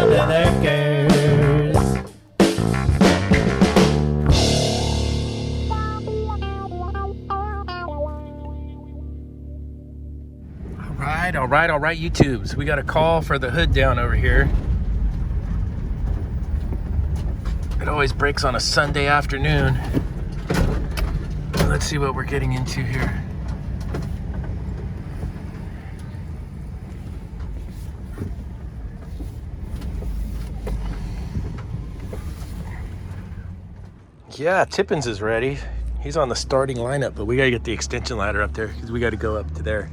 other girls. All right, YouTubes. We got a call for the hood down over here. It always breaks on a Sunday afternoon. Let's see what we're getting into here. Yeah, Tippins is ready. He's on the starting lineup, but we gotta get the extension ladder up there because we gotta go up to there.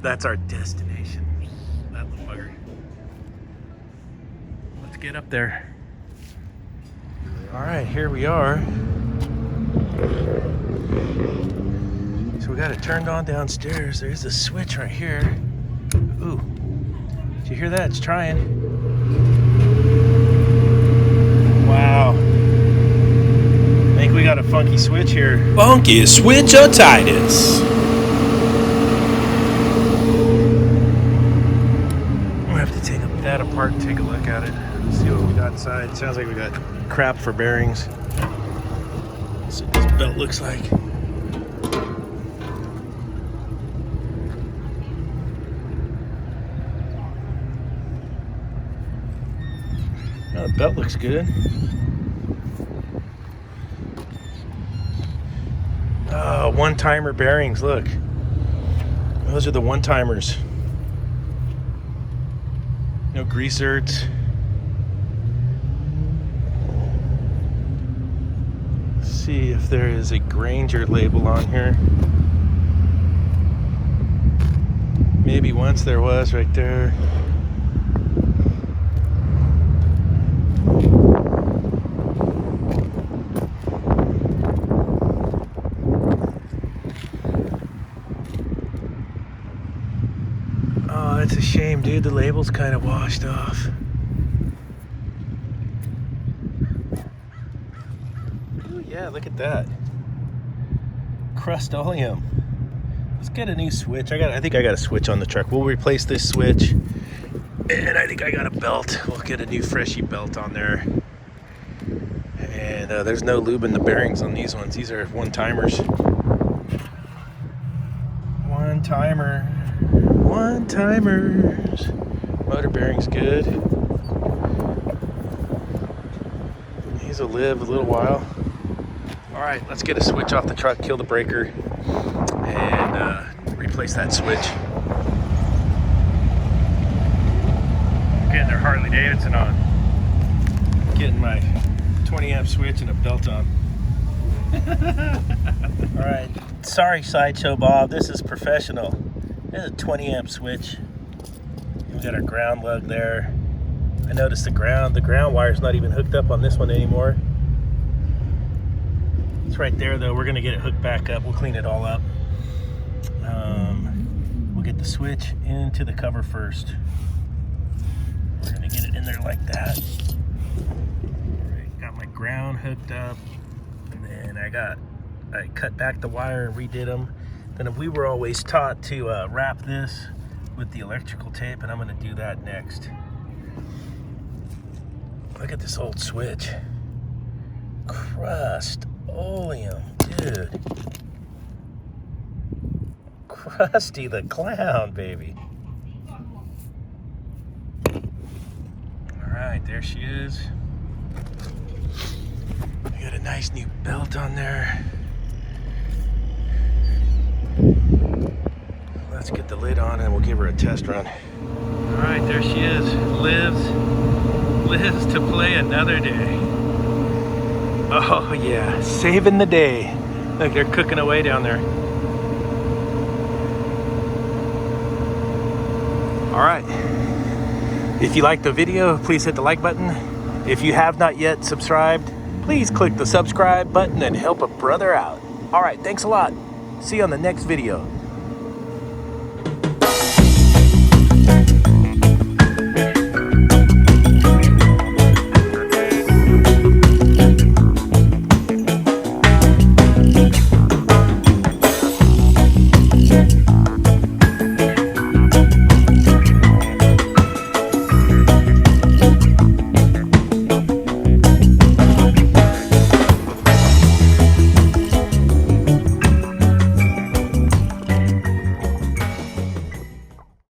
That's our destination. That little bugger. Let's get up there. All right, here we are. So we got it turned on downstairs. There's a switch right here. Ooh, did you hear that? It's trying. Wow. I think we got a funky switch here. Funky switch-o-titis. That apart and take a look at it. See what we got inside. Sounds like we got crap for bearings. That's what this belt looks like. Oh, the belt looks good. One-timer bearings, look. Those are the one-timers. No grease zerts. Let's see if there is a Granger label on here. Maybe once there was right there. Oh, it's a shame, dude. The label's kind of washed off. Ooh, yeah, look at that. Crust-oleum. Let's get a new switch. I think I got a switch on the truck. We'll replace this switch. And I think I got a belt. We'll get a new freshy belt on there. And there's no lube in the bearings on these ones. These are one-timers. One-timer. One-timers. Motor bearing's good. These will live a little while. All right, let's get a switch off the truck, kill the breaker, and replace that switch. Getting their Harley Davidson on. Getting my 20 amp switch and a belt on. All right, sorry Sideshow Bob, this is professional. This is a 20 amp switch. We got our ground lug there. I noticed the ground wire's not even hooked up on this one anymore. It's right there though. We're gonna get it hooked back up. We'll clean it all up. We'll get the switch into the cover first. We're gonna get it in there like that. All right, got my ground hooked up, and then I cut back the wire and redid them. Then we were always taught to wrap this with the electrical tape, and I'm gonna do that next. Look at this old switch. Crust-oleum, dude. Krusty the Clown, baby. All right, there she is. We got a nice new belt on there. Let's get the lid on and we'll give her a test run. All right, there she is. Lives to play another day. Oh yeah, saving the day. Look, they're cooking away down there. All right. If you liked the video, please hit the like button. If you have not yet subscribed, please click the subscribe button and help a brother out. All right, thanks a lot. See you on the next video.